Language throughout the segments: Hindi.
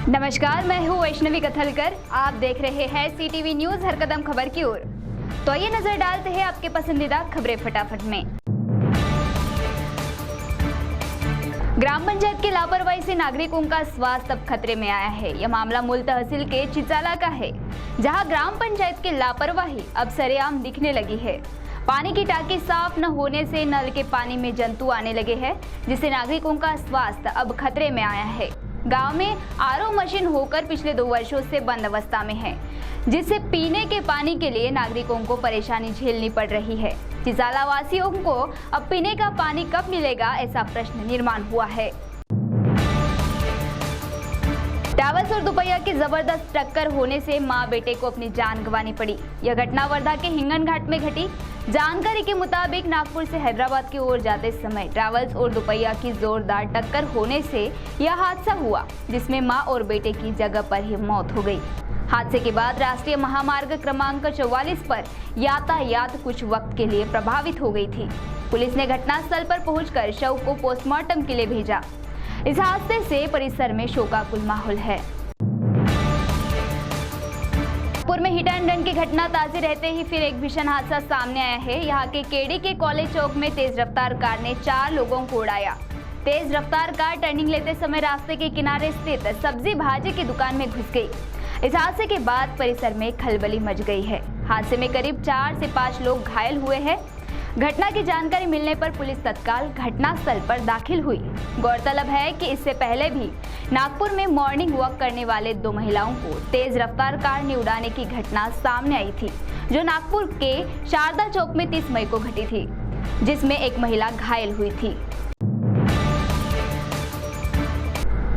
नमस्कार, मैं हूँ वैष्णवी कथलकर। आप देख रहे हैं सीटीवी न्यूज हर कदम खबर की ओर। तो ये नजर डालते हैं आपके पसंदीदा खबरें फटाफट में। ग्राम पंचायत की लापरवाही से नागरिकों का स्वास्थ्य अब खतरे में आया है। यह मामला मूल तहसील के चिचाला का है, जहां ग्राम पंचायत की लापरवाही अब सरेआम दिखने लगी है। पानी की टांकी साफ न होने से नल के पानी में जंतु आने लगे हैं, जिससे नागरिकों का स्वास्थ्य अब खतरे में आया है। गांव में आरओ मशीन होकर पिछले 2 वर्षों से बंद अवस्था में है, जिससे पीने के पानी के लिए नागरिकों को परेशानी झेलनी पड़ रही है। चिचाला वासियों को अब पीने का पानी कब मिलेगा, ऐसा प्रश्न निर्माण हुआ है। ट्रैवल्स और दुपहिया की जबरदस्त टक्कर होने से मां बेटे को अपनी जान गंवानी पड़ी। यह घटना वर्धा के हिंगन घाट में घटी। जानकारी के मुताबिक नागपुर से हैदराबाद की ओर जाते समय ट्रैवल्स और दुपहिया की जोरदार टक्कर होने से यह हादसा हुआ, जिसमें मां और बेटे की जगह पर ही मौत हो गई। हादसे के बाद राष्ट्रीय महामार्ग क्रमांक 44 पर यातायात कुछ वक्त के लिए प्रभावित हो गई थी। पुलिस ने घटनास्थल पर पहुंचकर शव को पोस्टमार्टम के लिए भेजा। इस हादसे से परिसर में शोकाकुल माहौल है। नागपुर में हिट एंड रन की घटना ताज़ी रहते ही फिर एक भीषण हादसा सामने आया है। यहाँ के केडी के कॉलेज चौक में तेज रफ्तार कार ने 4 लोगों को उड़ाया। तेज रफ्तार कार टर्निंग लेते समय रास्ते के किनारे स्थित सब्जी भाजी की दुकान में घुस गई। इस हादसे के बाद परिसर में खलबली मच गई है। हादसे में करीब 4 से 5 लोग घायल हुए हैं। घटना की जानकारी मिलने पर पुलिस तत्काल घटनास्थल पर दाखिल हुई। गौरतलब है कि इससे पहले भी नागपुर में मॉर्निंग वॉक करने वाले 2 महिलाओं को तेज रफ्तार कार ने उड़ाने की घटना सामने आई थी, जो नागपुर के शारदा चौक में 30 मई को घटी थी, जिसमें एक महिला घायल हुई थी।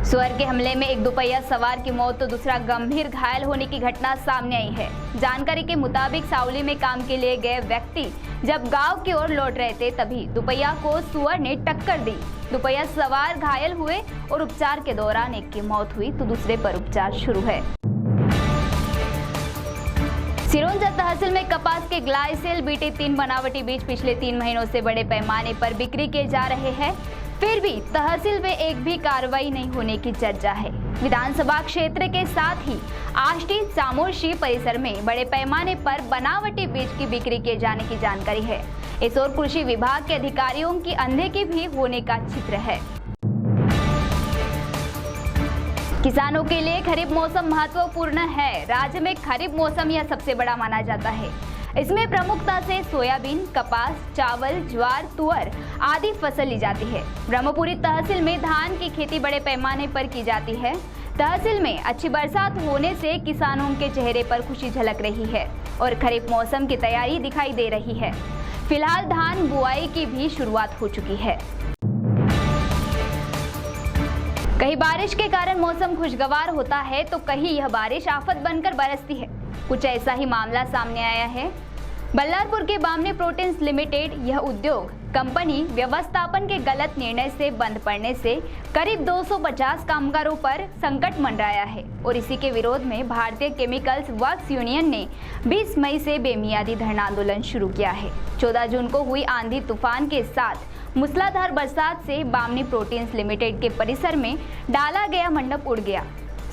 सुअर के हमले में एक दुपहिया सवार की मौत तो दूसरा गंभीर घायल होने की घटना सामने आई है। जानकारी के मुताबिक सावली में काम के लिए गए व्यक्ति जब गांव की ओर लौट रहे थे, तभी दुपहिया को सुअर ने टक्कर दी। दुपहिया सवार घायल हुए और उपचार के दौरान एक की मौत हुई तो दूसरे पर उपचार शुरू है। सिरोंजा तहसील में कपास के ग्लाइसेल BT3 बनावटी बीज पिछले 3 महीनों से बड़े पैमाने पर बिक्री किए जा रहे हैं, फिर भी तहसील में एक भी कार्रवाई नहीं होने की चर्चा है। विधानसभा क्षेत्र के साथ ही आष्टी चामोर्शी परिसर में बड़े पैमाने पर बनावटी बीज की बिक्री किए जाने की जानकारी है। इस ओर कृषि विभाग के अधिकारियों की अनदेखी भी होने का चित्र है। किसानों के लिए खरीफ मौसम महत्वपूर्ण है। राज्य में खरीफ मौसम यह सबसे बड़ा माना जाता है। इसमें प्रमुखता से सोयाबीन, कपास, चावल, ज्वार, तुअर आदि फसल ली जाती है। ब्रह्मपुरी तहसील में धान की खेती बड़े पैमाने पर की जाती है। तहसील में अच्छी बरसात होने से किसानों के चेहरे पर खुशी झलक रही है और खरीफ मौसम की तैयारी दिखाई दे रही है। फिलहाल धान बुआई की भी शुरुआत हो चुकी है। कहीं बारिश के कारण मौसम खुशगवार होता है तो कहीं यह बारिश आफत बनकर बरसती है। कुछ ऐसा ही मामला सामने आया है। बल्लारपुर के बामनी प्रोटीन्स लिमिटेड यह उद्योग कंपनी व्यवस्थापन के गलत निर्णय से बंद पड़ने से करीब 250 कामगारों पर संकट मंडराया है और इसी के विरोध में भारतीय केमिकल्स वर्क्स यूनियन ने 20 मई से बेमियादी धरना आंदोलन शुरू किया है। 14 जून को हुई आंधी तूफान के साथ मूसलाधार बरसात से बामनी प्रोटीन्स लिमिटेड के परिसर में डाला गया मंडप उड़ गया।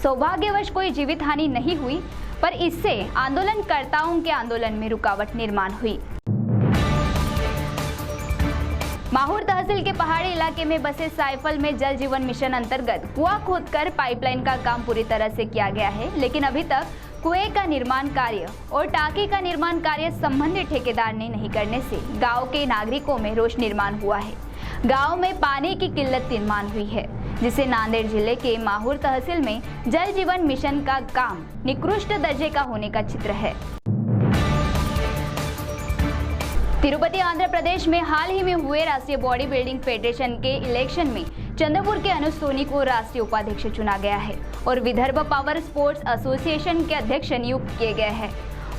सौभाग्यवश कोई जीवित हानि नहीं हुई, पर इससे आंदोलनकर्ताओं के आंदोलन में रुकावट निर्माण हुई। माहौर तहसील के पहाड़ी इलाके में बसे साइफल में जल जीवन मिशन अंतर्गत कुआं खोदकर पाइपलाइन का काम पूरी तरह से किया गया है, लेकिन अभी तक कुएं का निर्माण कार्य और टांकी का निर्माण कार्य संबंधित ठेकेदार ने नहीं करने से गांव के नागरिकों में रोष निर्माण हुआ है। गांव में पानी की किल्लत निर्माण हुई है, जिससे नांदेड़ जिले के माहौर तहसील में जल जीवन मिशन का काम निकृष्ट दर्जे का होने का चित्र है। तिरुपति आंध्र प्रदेश में हाल ही में हुए राष्ट्रीय बॉडी बिल्डिंग फेडरेशन के इलेक्शन में चंद्रपुर के अनुज सोनी को राष्ट्रीय उपाध्यक्ष चुना गया है और विदर्भ पावर स्पोर्ट्स एसोसिएशन के अध्यक्ष नियुक्त किए गए हैं।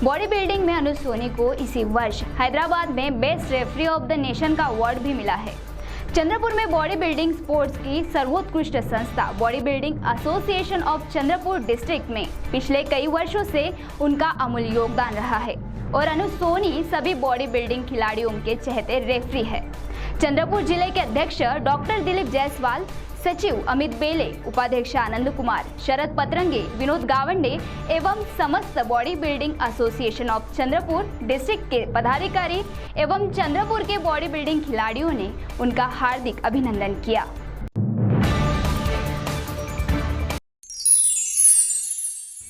बॉडी बिल्डिंग में अनुज सोनी को इसी वर्ष हैदराबाद में best referee of the nation का अवार्ड भी मिला है। चंद्रपुर में बॉडी बिल्डिंग स्पोर्ट्स की सर्वोत्कृष्ट संस्था body building association of Chandrapur district में पिछले कई वर्षों से उनका अमूल्य योगदान रहा है और अनुज सोनी सभी बॉडी बिल्डिंग खिलाड़ियों के चहेते रेफरी है। चंद्रपुर जिले के अध्यक्ष डॉक्टर दिलीप जायसवाल, सचिव अमित बेले, उपाध्यक्ष आनंद कुमार, शरद पतरंगे, विनोद गावंडे एवं समस्त body building association of Chandrapur district के पदाधिकारी एवं चंद्रपुर के बॉडी बिल्डिंग खिलाड़ियों ने उनका हार्दिक अभिनंदन किया।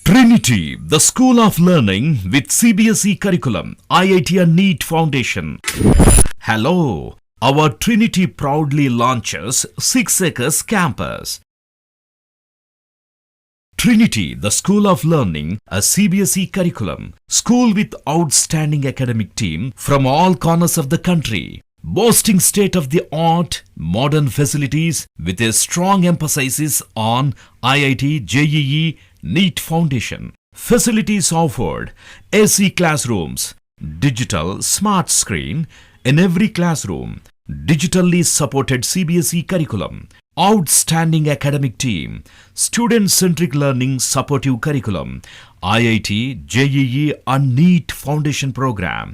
Trinity, the School of Learning with CBSE curriculum, IIT and NEET Foundation. Hello, our Trinity proudly launches 6 acres campus. Trinity, the School of Learning, a CBSE curriculum, school with outstanding academic team from all corners of the country. Boasting state-of-the-art modern facilities with a strong emphasis on IIT, JEE, NEET Foundation. Facilities offered: AC classrooms, digital smart screen in every classroom, digitally supported CBSE curriculum, outstanding academic team, student-centric learning supportive curriculum, IIT, JEE and NEET Foundation program,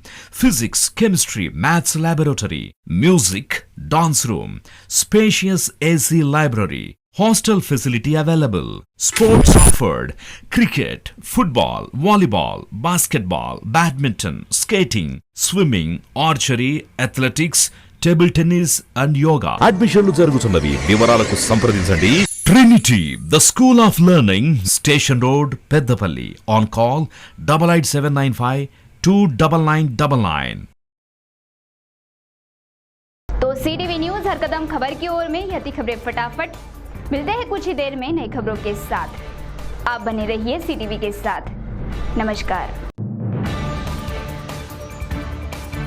physics, chemistry, maths laboratory, music, dance room, spacious AC library, hostel facility available, sports offered: cricket, football, volleyball, basketball, badminton, skating, swimming, archery, athletics, table tennis and yoga అడ్మిషన్లు జరుగుతున్నవి. వివరాలకు సంప్రదించండి. Trinity, the school of learning, station road, Peddapalli. On call 887995 29999. तो CTV न्यूज हर कदम खबर की ओर में यह थी खबरें फटाफट। मिलते हैं कुछ ही देर में नई खबरों के साथ। आप बने रहिए CTV के साथ। नमस्कार।